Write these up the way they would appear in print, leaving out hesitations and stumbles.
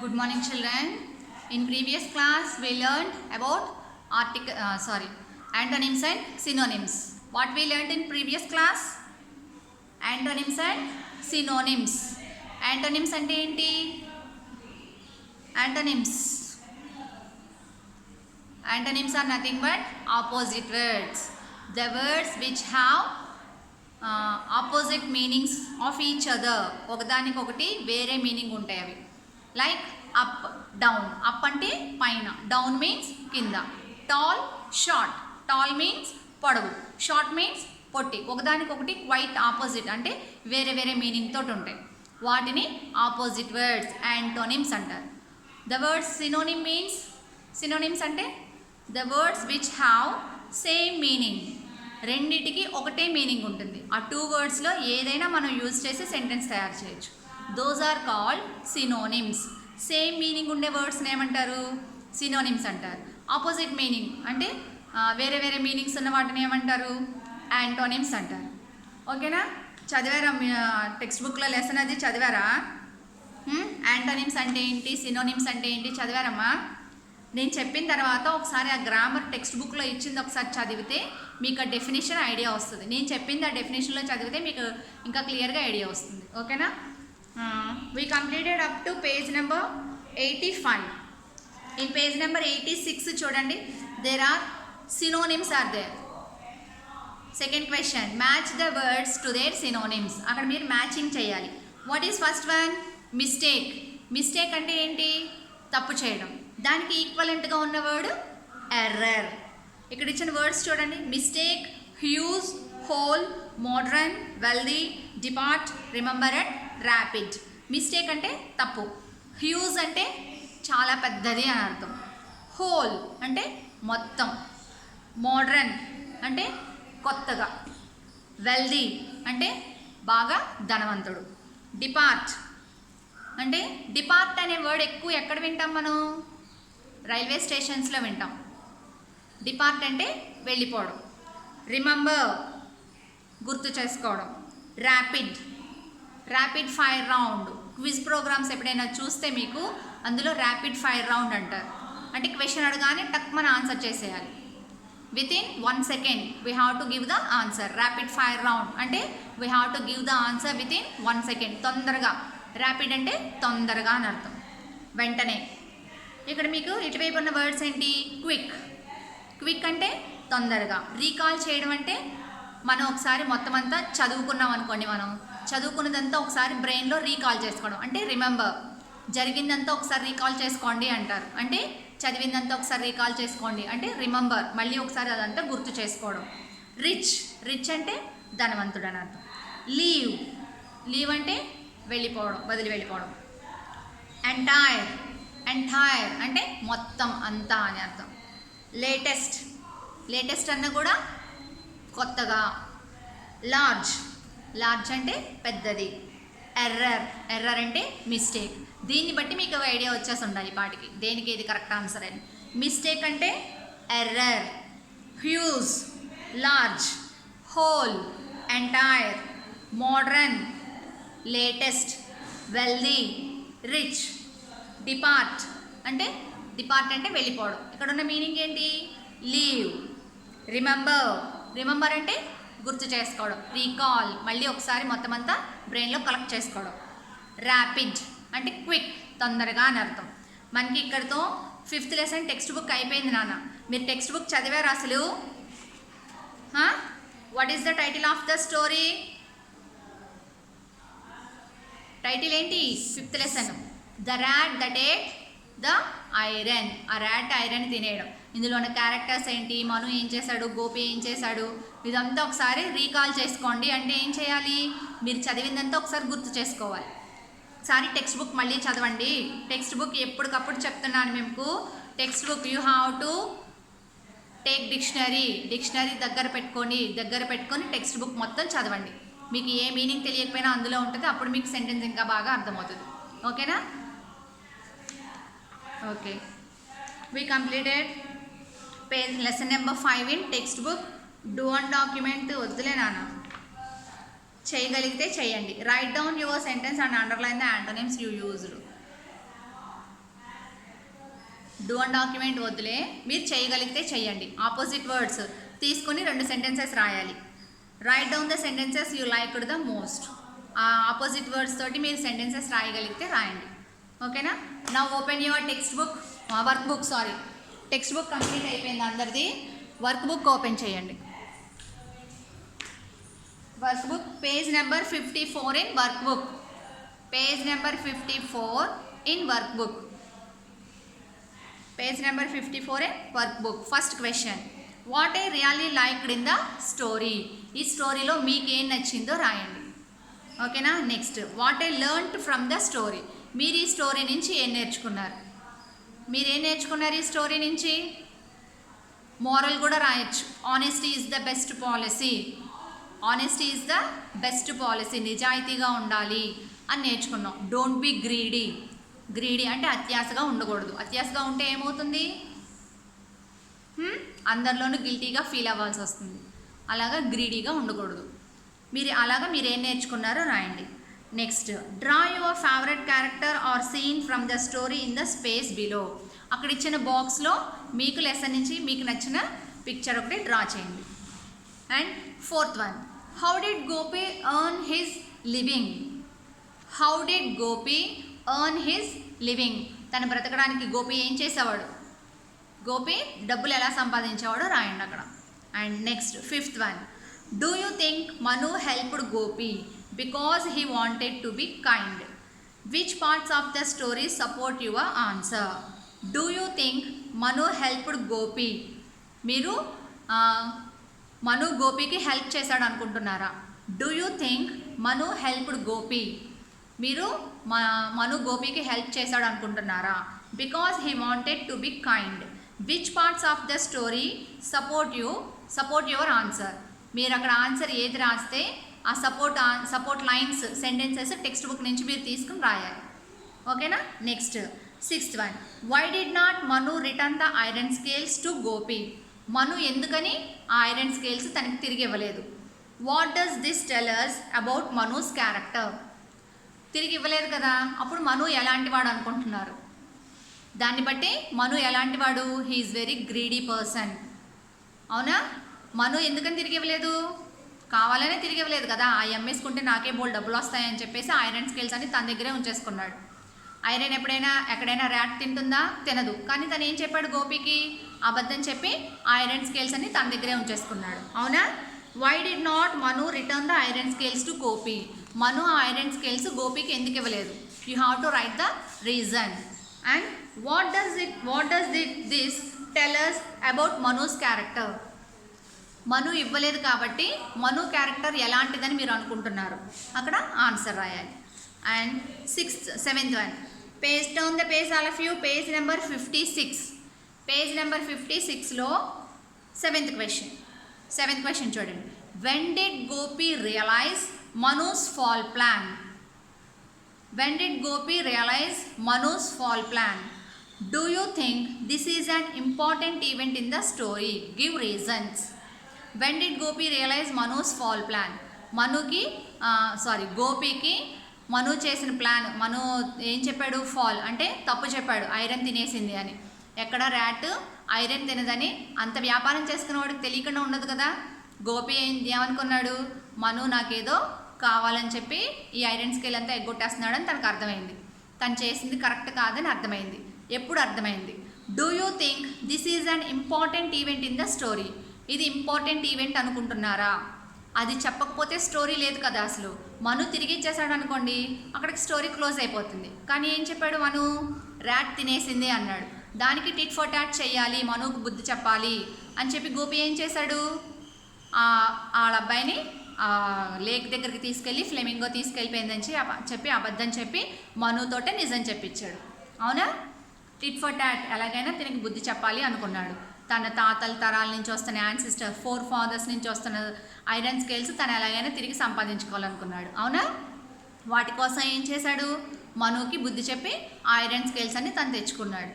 Good morning, children. In previous class, we learned about antonyms and synonyms. What we learned in previous class? Antonyms and synonyms. Antonyms ante enti? Antonyms. Antonyms are nothing but opposite words. The words which have opposite meanings of each other. ఒకదానికొకటి వేరే meaning ఉంటాయి అవి. Like up, down. Up అంటే పైన, down means కింద. Tall, short. Tall means పొడవు, short means పొట్టి. ఒకదానికొకటి quite opposite, అంటే వేరే వేరే మీనింగ్ తోటి ఉంటాయి. వాటిని ఆపోజిట్ వర్డ్స్ యాంటోనిమ్స్ అంటారు. The words synonym means, synonyms అంటే the words which have same meaning. రెండిటికి ఒకటే మీనింగ్ ఉంటుంది. ఆ టూ వర్డ్స్లో ఏదైనా మనం యూజ్ చేసి సెంటెన్స్ తయారు చేయొచ్చు. Those are called synonyms. Same meaning ఉండే వర్డ్స్ని ఏమంటారు? సినోనిమ్స్ అంటారు. ఆపోజిట్ మీనింగ్ అంటే వేరే వేరే మీనింగ్స్ ఉన్న వాటిని ఏమంటారు? యాంటోనిమ్స్ అంటారు. ఓకేనా? చదివారా? టెక్స్ట్ బుక్లో లెసన్ అది చదివారా? యాంటోనిమ్స్ అంటే ఏంటి, సినోనిమ్స్ అంటే ఏంటి చదివారమ్మా? నేను చెప్పిన తర్వాత ఒకసారి ఆ గ్రామర్ టెక్స్ట్ బుక్లో ఇచ్చింది ఒకసారి చదివితే మీకు ఆ డెఫినేషన్ ఐడియా వస్తుంది. నేను చెప్పింది ఆ డెఫినేషన్లో చదివితే మీకు ఇంకా క్లియర్గా ఐడియా వస్తుంది. ఓకేనా? We completed up to page number 85. In page number 86 చూడండి, there are synonyms are there. Second question, match the words to their synonyms. అక్కడ మీరు మ్యాచింగ్ చేయాలి. What is first one? Mistake. Mistake అంటే ఏంటి? తప్పు చేయడం. దానికి ఈక్వలెంట్గా ఉన్న వర్డ్ ఎర్రర్. ఇక్కడ ఇచ్చిన వర్డ్స్ చూడండి, mistake, huge, whole, modern, wealthy, depart, remember and rapid. Mistake అంటే తప్పు, హ్యూజ్ అంటే చాలా పెద్దది అని అర్థం, హోల్ అంటే మొత్తం, మోడ్రన్ అంటే కొత్తగా, వెల్దీ అంటే బాగా ధనవంతుడు, డిపార్ట్ అంటే, డిపార్ట్ అనే వర్డ్ ఎక్కువ ఎక్కడ వింటాం మనం? రైల్వే స్టేషన్స్లో వింటాం. డిపార్ట్ అంటే వెళ్ళిపోవడం. రిమెంబర్ గుర్తు చేసుకోవడం. Rapid, rapid fire round. Quiz programmes ఎప్పుడైనా చూస్తే మీకు అందులో ర్యాపిడ్ ఫైర్ రౌండ్ అంటారు. అంటే క్వశ్చన్ అడగానే టక్ మన ఆన్సర్ చేసేయాలి. Within 1 second we have to give the answer. Rapid fire round అంటే we have to give the answer within 1 second. తొందరగా. ర్యాపిడ్ అంటే తొందరగా అని అర్థం, వెంటనే. ఇక్కడ మీకు ఇటువైపు ఉన్న వర్డ్స్ ఏంటి? క్విక్. క్విక్ అంటే తొందరగా. రీకాల్ చేయడం అంటే మనం ఒకసారి మొత్తం అంతా చదువుకున్నాం అనుకోండి, మనం చదువుకున్నదంతా ఒకసారి బ్రెయిన్లో రీకాల్ చేసుకోవడం అంటే రిమెంబర్. జరిగిందంతా ఒకసారి రీకాల్ చేసుకోండి అంటారు, అంటే చదివిందంతా ఒకసారి రీకాల్ చేసుకోండి అంటే రిమెంబర్, మళ్ళీ ఒకసారి అదంతా గుర్తు చేసుకోవడం. రిచ్, రిచ్ అంటే ధనవంతుడు అని అర్థం. లీవ్, లీవ్ అంటే వెళ్ళిపోవడం, వదిలి వెళ్ళిపోవడం. ఎంటైర్, ఎంటైర్ అంటే మొత్తం అంతా అని అర్థం. లేటెస్ట్, లేటెస్ట్ అన్న కూడా కొత్తగా. లార్జ్, లార్జ్ అంటే పెద్దది. ఎర్రర్, ఎర్రర్ అంటే మిస్టేక్. దీన్ని బట్టి మీకు ఐడియా వచ్చేసి ఉండాలి పాటికి దేనికి ఏది కరెక్ట్ ఆన్సర్ అని. మిస్టేక్ అంటే error, huge, large, whole, entire, modern, latest, wealthy, rich. Depart అంటే, డిపార్ట్ అంటే వెళ్ళిపోవడం. ఇక్కడ ఉన్న మీనింగ్ ఏంటి? లీవ్. రిమెంబర్, రిమెంబర్ అంటే గుర్తు చేసుకోవడం. రీకాల్ మళ్ళీ ఒకసారి మొత్తం అంతా బ్రెయిన్లో కలెక్ట్ చేసుకోవడం. ర్యాపిడ్ అంటే క్విక్, తొందరగా అని అర్థం. మనకి ఇక్కడితో 5th లెసన్ టెక్స్ట్ బుక్ అయిపోయింది నాన్న. మీరు టెక్స్ట్ బుక్ చదివారు అసలు? What is the title of the story? Title ఏంటి? 5th lesson, the rat that ate the iron. ఆ ర్యాట్ ఐరన్ తినేయడం. ఇందులో ఉన్న క్యారెక్టర్స్ ఏంటి? మను ఏం చేశాడు, గోపి ఏం చేశాడు, ఇదంతా ఒకసారి రీకాల్ చేసుకోండి. అంటే ఏం చేయాలి? మీరు చదివిందంతా ఒకసారి గుర్తు చేసుకోవాలి. ఒకసారి టెక్స్ట్ బుక్ మళ్ళీ చదవండి. టెక్స్ట్ బుక్ ఎప్పటికప్పుడు చెప్తున్నాను మీకు. Text book you have to take dictionary, dictionary దగ్గర పెట్టుకొని టెక్స్ట్ బుక్ మొత్తం చదవండి. మీకు ఏ మీనింగ్ తెలియకపోయినా అందులో ఉంటుంది, అప్పుడు మీకు సెంటెన్స్ ఇంకా బాగా అర్థమవుతుంది. ఓకేనా? Okay, we completed page lesson number 5 in textbook. Do and document వద్దులే నాన్న, చేయగలిగితే చేయండి. Right down your sentence and underline the antonyms you used. Do and document వద్దులే, మీరు చేయగలిగితే చేయండి. ఆపోజిట్ వర్డ్స్ తీసుకొని 2 సెంటెన్సెస్ రాయాలి. Right down the sentences you liked the most. ఆ ఆపోజిట్ వర్డ్స్ తోటి మీరు సెంటెన్సెస్ రాయగలిగితే రాయండి. ఓకేనా? నా open your text book, work book, sorry, text book complete అయిపోయింది అందరిది. వర్క్ బుక్ ఓపెన్ చేయండి. Work book page number 54 in work book. Page number 54 in work book. Page number 54 in work book. First question, what I really liked in the story. ఈ స్టోరీలో మీకు ఏం నచ్చిందో రాయండి. ఓకేనా? Next, what I learned from the story. మీరు ఈ story నుంచి ఏం నేర్చుకున్నారు? మీరేం నేర్చుకున్నారు ఈ స్టోరీ నుంచి? మోరల్ కూడా రాయొచ్చు. Honesty is the best policy. Honesty is the best policy. నిజాయితీగా ఉండాలి అని నేర్చుకున్నాం. Don't be greedy. గ్రీడీ అంటే అత్యాశగా ఉండకూడదు. అత్యాశగా ఉంటే ఏమవుతుంది? అందరిలోనూ గిల్టీగా ఫీల్ అవ్వాల్సి వస్తుంది. అలాగా గ్రీడీగా ఉండకూడదు. మీరు ఏం నేర్చుకున్నారో రాయండి. Next, draw your favourite character or scene from the story in the space below. అక్కడ ఇచ్చిన బాక్స్లో మీకు లెసన్ నుంచి మీకు నచ్చిన పిక్చర్ ఒకటి డ్రా చేయండి. And fourth one, how did Gopi earn his living. How did Gopi earn his living. తను బ్రతకడానికి గోపి ఏం చేసేవాడు? గోపి డబ్బులు ఎలా సంపాదించేవాడో రాయండి అక్కడ. And next fifth one, do you think Manu helped Gopi because he wanted to be kind. Which parts of the story support your answer. Do you think Manu helped Gopi. మీరు మను గోపికి help చేశాడు అనుకుంటున్నారా? Do you think Manu helped Gopi. మీరు మను గోపికి help చేశాడు అనుకుంటున్నారా? Because he wanted to be kind. Which parts of the story support your answer. మీరు అక్కడ answer ఏది రాస్తే ఆ support lines, sentences text book నుంచి మీరు తీసుకుని రాయాలి. ఓకేనా? Next sixth one, why did not Manu return the iron scales to Gopi. Manu ఎందుకని ఆ ఐరన్ స్కేల్స్ తనకి తిరిగి ఇవ్వలేదు? What does this tell us about Manu's character. తిరిగి ఇవ్వలేదు కదా, అప్పుడు మను ఎలాంటి వాడు అనుకుంటున్నారు? దాన్ని బట్టి మను ఎలాంటి వాడు? He is very greedy person. అవునా? మను ఎందుకని తిరిగి ఇవ్వలేదు? కావాలనే తిరిగి ఇవ్వలేదు కదా. ఆ అమ్మేసుకుంటే నాకే బోల్ డబ్బులు వస్తాయని చెప్పేసి ఐరన్ స్కేల్స్ అని తన దగ్గరే ఉంచేసుకున్నాడు. ఐరన్ ఎక్కడైనా ర్యాట్ తింటుందా? తినదు. కానీ తను ఏం చెప్పాడు గోపికి? అబద్ధం చెప్పి ఐరన్ స్కేల్స్ అని తన దగ్గరే ఉంచేసుకున్నాడు. అవునా? Why did not Manu return the iron scales to Gopi. Manu ఆ ఐరన్ స్కేల్స్ గోపికి ఎందుకు ఇవ్వలేదు? You have to write the reason. And what does this tell us about Manu's character. Manu ఇవ్వలేదు కాబట్టి మను క్యారెక్టర్ ఎలాంటిదని మీరు అనుకుంటున్నారు? అక్కడ ఆన్సర్ రాయాలి. And seventh one, turn the page all of you. Page number 56. Page number 56లో సెవెంత్ క్వశ్చన్ చూడండి. When did Gopi realise Manu's foul plan. When did Gopi realise Manu's foul plan. Do you think this is an important event in the story. Give reasons. When did Gopi realise Manu's foul plan. గోపికి మను చేసిన plan, మను ఏం చెప్పాడు? Fall అంటే తప్పు చెప్పాడు, iron తినేసింది అని. ఎక్కడ ర్యాట్ ఐరన్ తినదని అంత వ్యాపారం చేసుకున్న వాడికి తెలియకుండా ఉండదు కదా. గోపి ఏమనుకున్నాడు? మను నాకేదో కావాలని చెప్పి ఈ ఐరన్ స్కేల్ అంతా ఎగ్గొట్టేస్తున్నాడని తనకు అర్థమైంది. తను చేసింది కరెక్ట్ కాదని అర్థమైంది. ఎప్పుడు అర్థమైంది? Do you think this is an important event in the story. ఇది ఇంపార్టెంట్ ఈవెంట్ అనుకుంటున్నారా? అది చెప్పకపోతే స్టోరీ లేదు కదా. అసలు మను తిరిగి ఇచ్చేసాడు అనుకోండి, అక్కడికి స్టోరీ క్లోజ్ అయిపోతుంది. కానీ ఏం చెప్పాడు? మను ర్యాట్ తినేసింది అన్నాడు. దానికి టిట్ ఫర్ టాట్ చేయాలి, మనుకు బుద్ధి చెప్పాలి అని చెప్పి గోపి ఏం చేశాడు? వాళ్ళ అబ్బాయిని లేక్ దగ్గరికి తీసుకెళ్ళి ఫ్లెమింగో తీసుకెళ్ళిపోయిందని చెప్పి అబద్ధం చెప్పి మనుతోటే నిజం చెప్పించాడు. అవునా? టిట్ ఫర్ టాట్, ఎలాగైనా తినకి బుద్ధి చెప్పాలి అనుకున్నాడు. తన తాతల తరాల నుంచి వస్తున్న యాన్సిస్టర్ 4 fathers నుంచి వస్తున్న ఐరన్ స్కేల్స్ తను ఎలాగైనా తిరిగి సంపాదించుకోవాలనుకున్నాడు. అవునా? వాటి కోసం ఏం చేశాడు? మనుకి బుద్ధి చెప్పి ఐరన్ స్కేల్స్ అన్ని తను తెచ్చుకున్నాడు.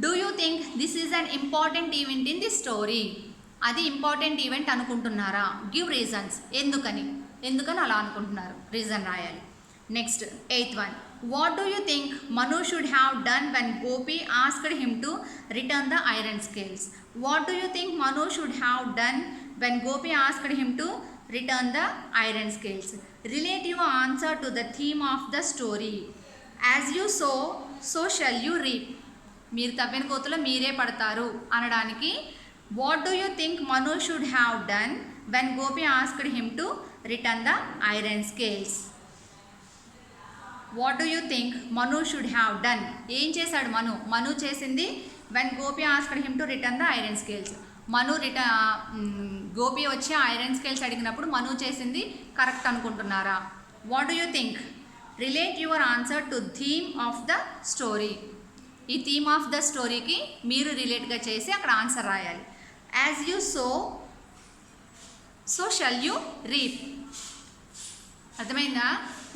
Do you think this is an important event in the story. అది ఇంపార్టెంట్ ఈవెంట్ అనుకుంటున్నారా? Give reasons. ఎందుకని అలా అనుకుంటున్నారు? రీజన్ రాయాలి. Next 8th one. What do you think Manu should have done when Gopi asked him to return the iron scales? What do you think Manu should have done when Gopi asked him to return the iron scales? Relate your answer to the theme of the story. As you sow, so shall you reap. మీరు తవ్విన కోతులో మీరే పడతారు అనడానికి what do you think Manu should have done when Gopi asked him to return the iron scales. What do you think Manu should have done, ఏం చేశాడు మను చేసింది when Gopi asked him to return the iron scales. Gopi వచ్చి iron scales అడిగినప్పుడు మను చేసింది correct అనుకుంటున్నారా? What do you think? Relate your answer to theme of the story. ఈ theme of the స్టోరీకి మీరు రిలేట్గా చేసి అక్కడ ఆన్సర్ రాయాలి. As you so, so shall you reap. అర్థమైందా?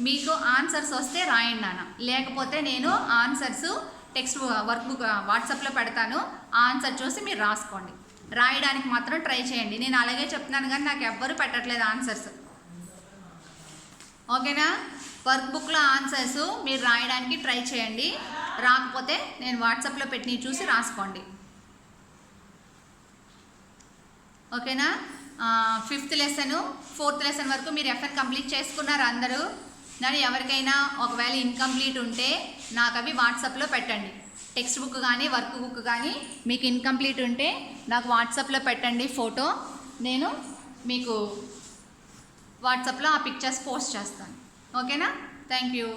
మీకు ఆన్సర్స్ వస్తే రాయండి నాన్న, లేకపోతే నేను ఆన్సర్స్ టెక్స్ట్ వర్క్ బుక్ వాట్సాప్లో పెడతాను, ఆన్సర్ చూసి మీరు రాసుకోండి. రాయడానికి మాత్రం ట్రై చేయండి. నేను అలాగే చెప్తున్నాను కానీ నాకు ఎవ్వరూ పెట్టట్లేదు ఆన్సర్స్. ఓకేనా? వర్క్ బుక్లో ఆన్సర్స్ మీరు రాయడానికి ట్రై చేయండి, రాకపోతే నేను వాట్సాప్లో పెట్టి చూసి రాసుకోండి. ఓకేనా? 5th లెసన్ 4th లెసన్ వరకు మీరు ఎఫ్ఎన్ కంప్లీట్ చేసుకున్నారు అందరూ. కానీ ఎవరికైనా ఒకవేళ ఇన్కంప్లీట్ ఉంటే నాకు అవి వాట్సాప్లో పెట్టండి. టెక్స్ట్ బుక్ కానీ వర్క్ బుక్ కానీ మీకు ఇన్కంప్లీట్ ఉంటే నాకు వాట్సాప్లో పెట్టండి ఫోటో, నేను మీకు వాట్సాప్లో ఆ పిక్చర్స్ పోస్ట్ చేస్తాను. ఓకేనా? Thank you.